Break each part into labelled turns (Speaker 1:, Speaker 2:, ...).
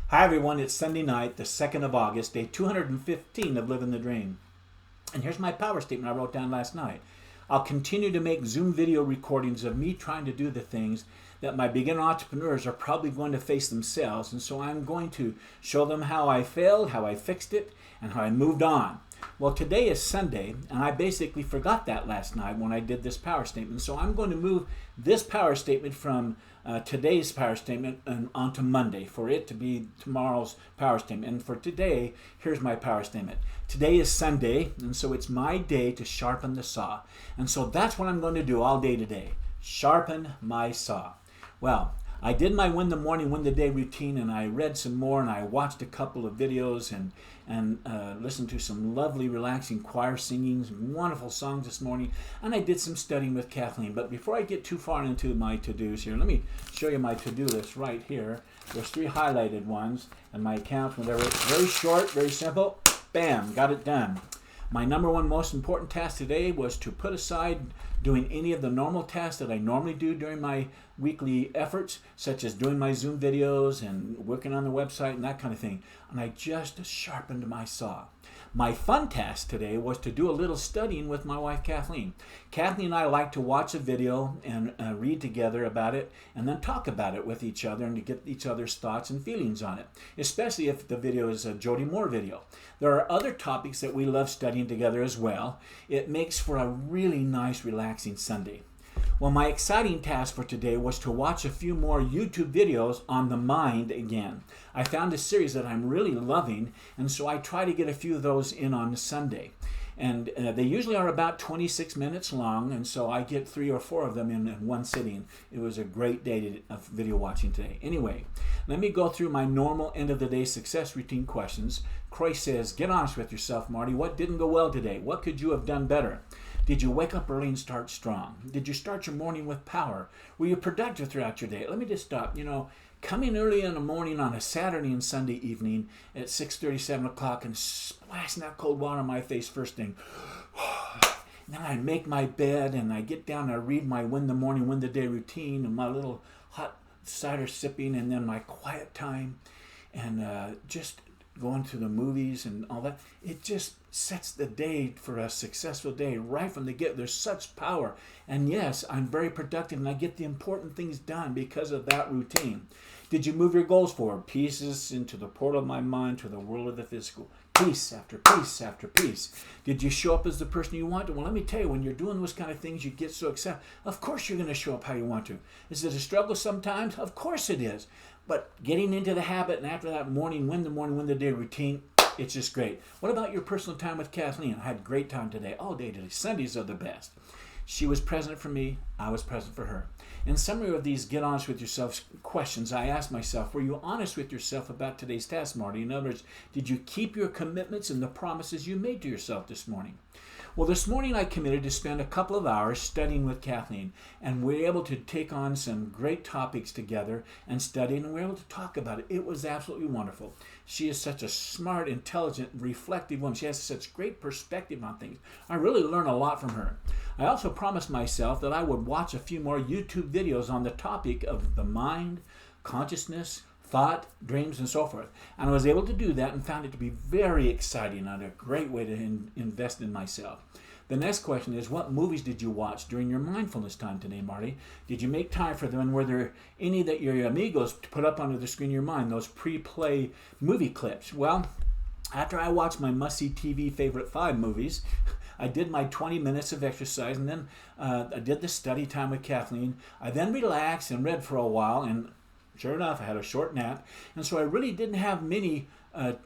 Speaker 1: Hi everyone, it's Sunday night, the 2nd of August, day 215 of Living the Dream. And here's my power statement I wrote down last night. I'll continue to make Zoom video recordings of me trying to do the things that my beginner entrepreneurs are probably going to face themselves. And so I'm going to show them how I failed, how I fixed it, and how I moved on. Well, today is Sunday, and I basically forgot that last night when I did this power statement. So I'm going to move this power statement from today's power statement and onto Monday for it to be tomorrow's power statement. And for today, here's my power statement. Today is Sunday, and so it's my day to sharpen the saw. And so that's what I'm going to do all day today. Sharpen my saw. Well, I did my win the morning, win the day routine, and I read some more, and I watched a couple of videos and listened to some lovely, relaxing choir singing, some wonderful songs this morning, and I did some studying with Kathleen. But before I get too far into my to-dos here, let me show you my to-do list right here. There's 3 highlighted ones, and my account, whatever. Very short, very simple. Bam, got it done. My number one most important task today was to put aside doing any of the normal tasks that I normally do during my weekly efforts, such as doing my Zoom videos and working on the website and that kind of thing. And I just sharpened my saw. My fun task today was to do a little studying with my wife, Kathleen. Kathleen and I like to watch a video and read together about it and then talk about it with each other and to get each other's thoughts and feelings on it, especially if the video is a Jody Moore video. There are other topics that we love studying together as well. It makes for a really nice, relaxing Sunday. Well, my exciting task for today was to watch a few more YouTube videos on the mind again. I found a series that I'm really loving, and so I try to get a few of those in on Sunday. And they usually are about 26 minutes long, and so I get 3 or 4 of them in one sitting. It was a great day of video watching today. Anyway, let me go through my normal end-of-the-day success routine questions. Croy says, get honest with yourself, Marty. What didn't go well today? What could you have done better? Did you wake up early and start strong? Did you start your morning with power? Were you productive throughout your day? Let me just stop. Coming early in the morning on a Saturday and Sunday evening at 6:30, 7 o'clock and splashing that cold water on my face first thing. Then I make my bed and I get down and I read my win the morning, win the day routine and my little hot cider sipping and then my quiet time and just going to the movies and all that. It just sets the day for a successful day right from the get. There's such power. And yes, I'm very productive and I get the important things done because of that routine. Did you move your goals forward? Pieces into the portal of my mind to the world of the physical. Piece after piece after piece. Did you show up as the person you want to? Well, let me tell you, when you're doing those kind of things, you get so excited. Of course you're going to show up how you want to. Is it a struggle sometimes? Of course it is. But getting into the habit and after that morning, win the day routine, it's just great. What about your personal time with Kathleen? I had a great time today, all day today. Sundays are the best. She was present for me. I was present for her. In summary of these get honest with yourself questions, I asked myself, were you honest with yourself about today's task, Marty? In other words, did you keep your commitments and the promises you made to yourself this morning? Well, this morning I committed to spend a couple of hours studying with Kathleen, and we were able to take on some great topics together and study, and we were able to talk about it. It was absolutely wonderful. She is such a smart, intelligent, reflective woman. She has such great perspective on things. I really learned a lot from her. I also promised myself that I would watch a few more YouTube videos on the topic of the mind, consciousness, thought, dreams, and so forth. And I was able to do that and found it to be very exciting and a great way to invest in myself. The next question is, what movies did you watch during your mindfulness time today, Marty? Did you make time for them? And were there any that your amigos put up onto the screen of your mind, those pre-play movie clips? Well, after I watched my must-see TV favorite 5 movies, I did my 20 minutes of exercise, and then I did the study time with Kathleen. I then relaxed and read for a while, and sure enough, I had a short nap, and so I really didn't have many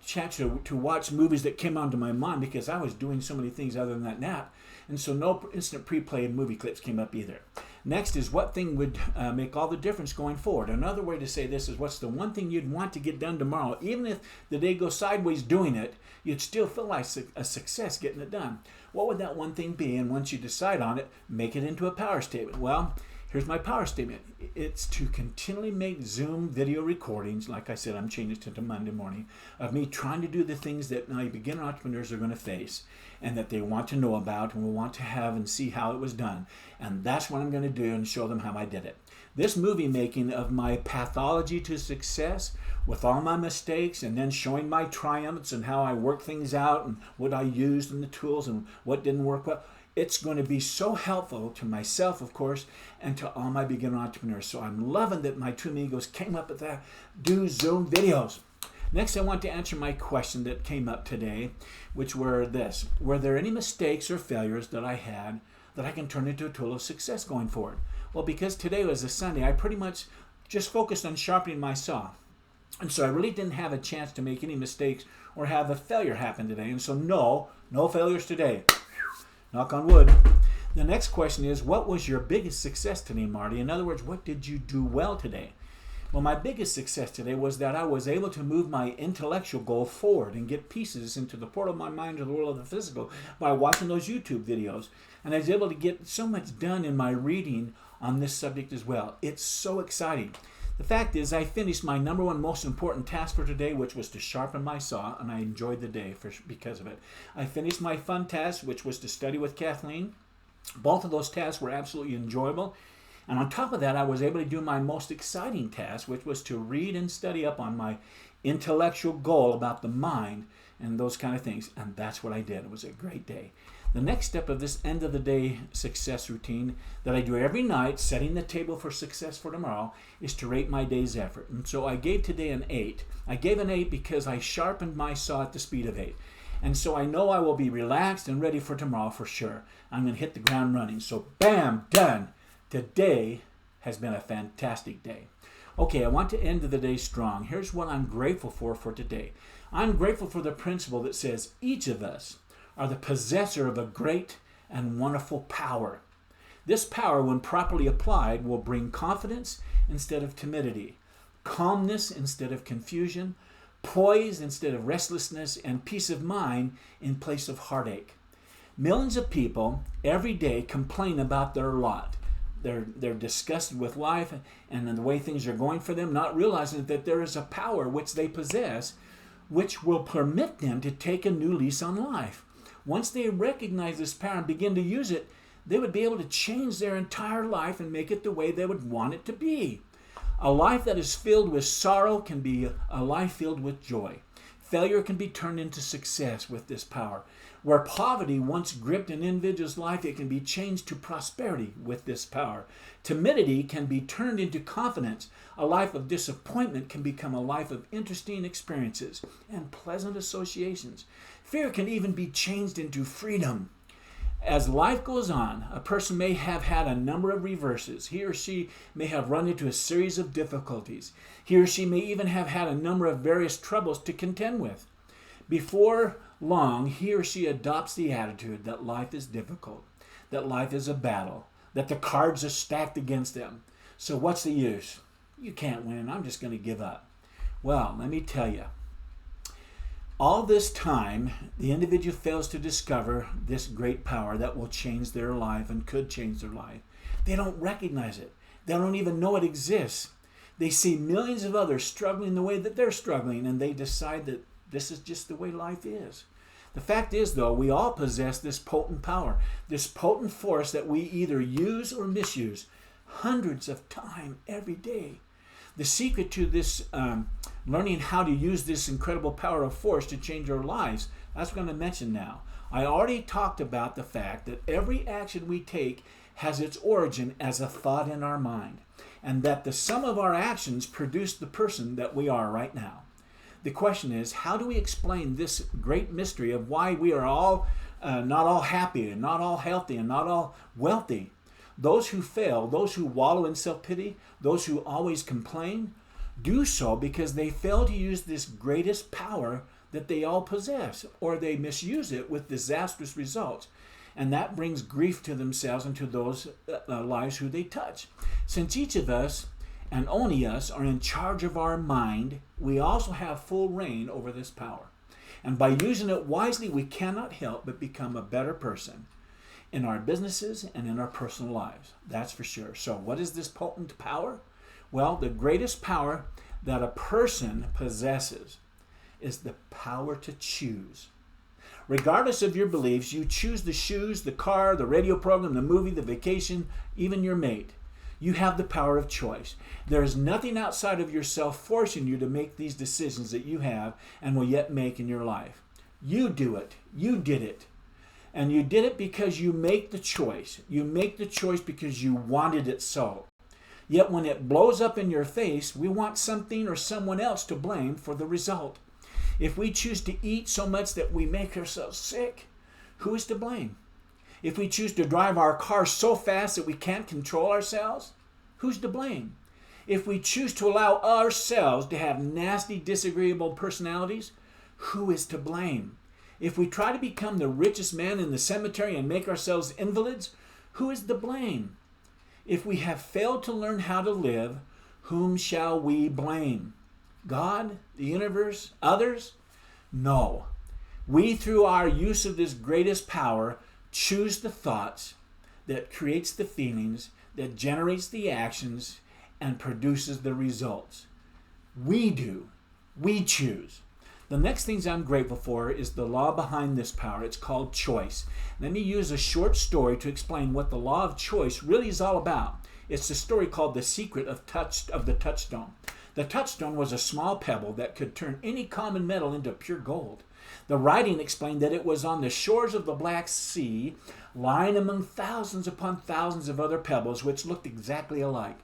Speaker 1: chance to watch movies that came onto my mind because I was doing so many things other than that nap, and so no instant pre-played movie clips came up either. Next is, what thing would make all the difference going forward? Another way to say this is, what's the one thing you'd want to get done tomorrow? Even if the day goes sideways doing it, you'd still feel like a success getting it done. What would that one thing be? And once you decide on it, make it into a power statement. Well, Here's my power statement. It's to continually make Zoom video recordings. Like I said, I'm changing it to Monday morning, of me trying to do the things that my beginner entrepreneurs are going to face and that they want to know about and will want to have and see how it was done. And that's what I'm going to do and show them how I did it. This movie making of my pathology to success with all my mistakes and then showing my triumphs and how I worked things out and what I used in the tools and what didn't work well. It's going to be so helpful to myself, of course, and to all my beginner entrepreneurs. So I'm loving that my two amigos came up with that. Do Zoom videos. Next, I want to answer my question that came up today, which were this. Were there any mistakes or failures that I had that I can turn into a tool of success going forward? Well, because today was a Sunday, I pretty much just focused on sharpening my saw. And so I really didn't have a chance to make any mistakes or have a failure happen today. And so no failures today. Knock on wood. The next question is, what was your biggest success today, Marty? In other words, what did you do well today? Well, my biggest success today was that I was able to move my intellectual goal forward and get pieces into the portal of my mind to the world of the physical by watching those YouTube videos. And I was able to get so much done in my reading on this subject as well. It's so exciting. The fact is, I finished my number one most important task for today, which was to sharpen my saw, and I enjoyed the day because of it. I finished my fun task, which was to study with Kathleen. Both of those tasks were absolutely enjoyable. And on top of that, I was able to do my most exciting task, which was to read and study up on my intellectual goal about the mind and those kind of things. And that's what I did. It was a great day. The next step of this end of the day success routine that I do every night, setting the table for success for tomorrow, is to rate my day's effort. And so I gave today an 8. I gave an 8 because I sharpened my saw at the speed of 8. And so I know I will be relaxed and ready for tomorrow for sure. I'm going to hit the ground running. So bam, done. Today has been a fantastic day. Okay, I want to end the day strong. Here's what I'm grateful for today. I'm grateful for the principle that says each of us are the possessor of a great and wonderful power. This power, when properly applied, will bring confidence instead of timidity, calmness instead of confusion, poise instead of restlessness, and peace of mind in place of heartache. Millions of people every day complain about their lot. They're disgusted with life and the way things are going for them, not realizing that there is a power which they possess, which will permit them to take a new lease on life. Once they recognize this power and begin to use it, they would be able to change their entire life and make it the way they would want it to be. A life that is filled with sorrow can be a life filled with joy. Failure can be turned into success with this power. Where poverty once gripped an individual's life, it can be changed to prosperity with this power. Timidity can be turned into confidence. A life of disappointment can become a life of interesting experiences and pleasant associations. Fear can even be changed into freedom. As life goes on, a person may have had a number of reverses. He or she may have run into a series of difficulties. He or she may even have had a number of various troubles to contend with. Before long, he or she adopts the attitude that life is difficult, that life is a battle, that the cards are stacked against them. So what's the use? You can't win. I'm just going to give up. Well, let me tell you, all this time, the individual fails to discover this great power that will change their life and could change their life. They don't recognize it. They don't even know it exists. They see millions of others struggling the way that they're struggling, and they decide that this is just the way life is. The fact is, though, we all possess this potent power, this potent force that we either use or misuse hundreds of times every day. The secret to this learning how to use this incredible power of force to change our lives, that's what I'm going to mention now. I already talked about the fact that every action we take has its origin as a thought in our mind, and that the sum of our actions produce the person that we are right now. The question is, how do we explain this great mystery of why we are all not all happy and not all healthy and not all wealthy? Those who fail, those who wallow in self-pity, those who always complain, do so because they fail to use this greatest power that they all possess, or they misuse it with disastrous results. And that brings grief to themselves and to those lives who they touch. Since each of us, and only us, are in charge of our mind, we also have full reign over this power. And by using it wisely, we cannot help but become a better person. in our businesses and in our personal lives. That's for sure. So what is this potent power? Well, the greatest power that a person possesses is the power to choose. Regardless of your beliefs, you choose the shoes, the car, the radio program, the movie, the vacation, even your mate. You have the power of choice. There is nothing outside of yourself forcing you to make these decisions that you have and will yet make in your life. You do it. You did it. And you did it because you make the choice. You make the choice because you wanted it so. Yet when it blows up in your face, we want something or someone else to blame for the result. If we choose to eat so much that we make ourselves sick, who is to blame? If we choose to drive our car so fast that we can't control ourselves, who's to blame? If we choose to allow ourselves to have nasty, disagreeable personalities, who is to blame? If we try to become the richest man in the cemetery and make ourselves invalids, who is to blame? If we have failed to learn how to live, whom shall we blame? God, the universe, others? No. We, through our use of this greatest power, choose the thoughts that creates the feelings, that generates the actions, and produces the results. We do. We choose. The next things I'm grateful for is the law behind this power. It's called choice. Let me use a short story to explain what the law of choice really is all about. It's the story called The Secret of the Touchstone. The touchstone was a small pebble that could turn any common metal into pure gold. The writing explained that it was on the shores of the Black Sea, lying among thousands upon thousands of other pebbles which looked exactly alike.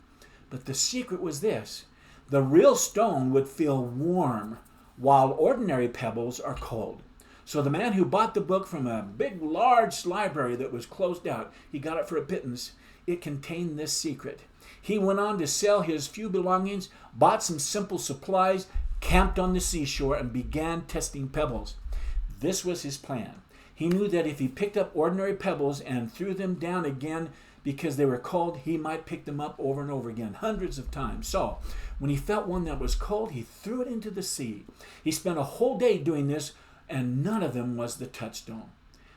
Speaker 1: But the secret was this: the real stone would feel warm, while ordinary pebbles are cold. So the man who bought the book from a big, large library that was closed out, he got it for a pittance. It contained this secret. He went on to sell his few belongings, bought some simple supplies, camped on the seashore, and began testing pebbles. This was his plan. He knew that if he picked up ordinary pebbles and threw them down again because they were cold, he might pick them up over and over again, hundreds of times. So, when he felt one that was cold, he threw it into the sea. He spent a whole day doing this, and none of them was the touchstone.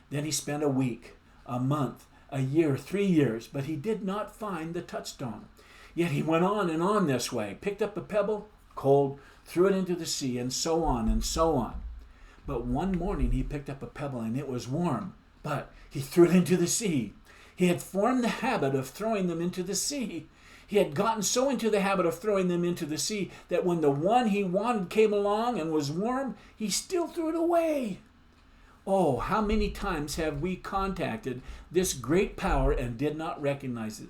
Speaker 1: Then he spent a week, a month, a year, 3 years, but he did not find the touchstone. Yet he went on this way, picked up a pebble, cold, threw it into the sea, and so on and so on. But one morning he picked up a pebble and it was warm, but he threw it into the sea. He had formed the habit of throwing them into the sea. He had gotten so into the habit of throwing them into the sea that when the one he wanted came along and was warm, he still threw it away. Oh, how many times have we contacted this great power and did not recognize it?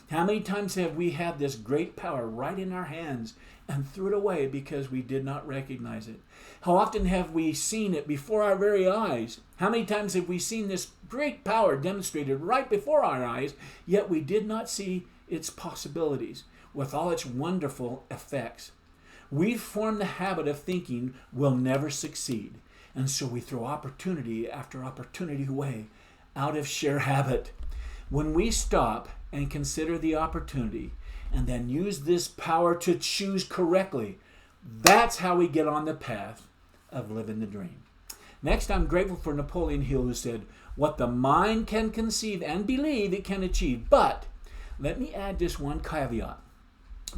Speaker 1: How many times have we had this great power right in our hands and threw it away because we did not recognize it? How often have we seen it before our very eyes? How many times have we seen this great power demonstrated right before our eyes, yet we did not see its possibilities with all its wonderful effects? We've formed the habit of thinking we'll never succeed, and so we throw opportunity after opportunity away out of sheer habit. When we stop and consider the opportunity and then use this power to choose correctly, that's how we get on the path of living the dream. Next, I'm grateful for Napoleon Hill, who said, "What the mind can conceive and believe it can achieve." But let me add this one caveat.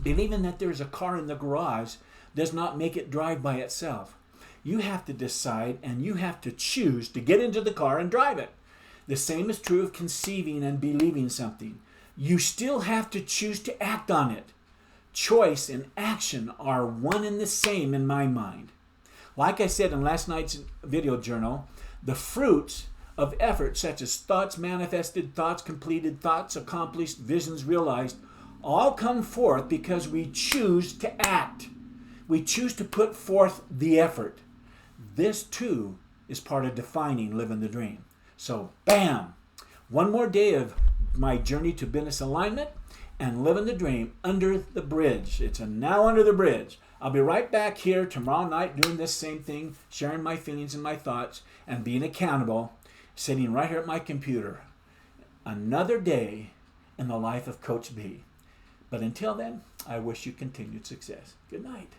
Speaker 1: Believing that there's a car in the garage does not make it drive by itself. You have to decide and you have to choose to get into the car and drive it. The same is true of conceiving and believing something. You still have to choose to act on it. Choice and action are one and the same in my mind. Like I said in last night's video journal, the fruits of effort such as thoughts manifested, thoughts completed, thoughts accomplished, visions realized, all come forth because we choose to act. We choose to put forth the effort. This too is part of defining living the dream. So, bam! One more day of my journey to business alignment and living the dream under the bridge. It's a now under the bridge. I'll be right back here tomorrow night doing this same thing, sharing my feelings and my thoughts and being accountable, sitting right here at my computer. Another day in the life of Coach B. But until then, I wish you continued success. Good night.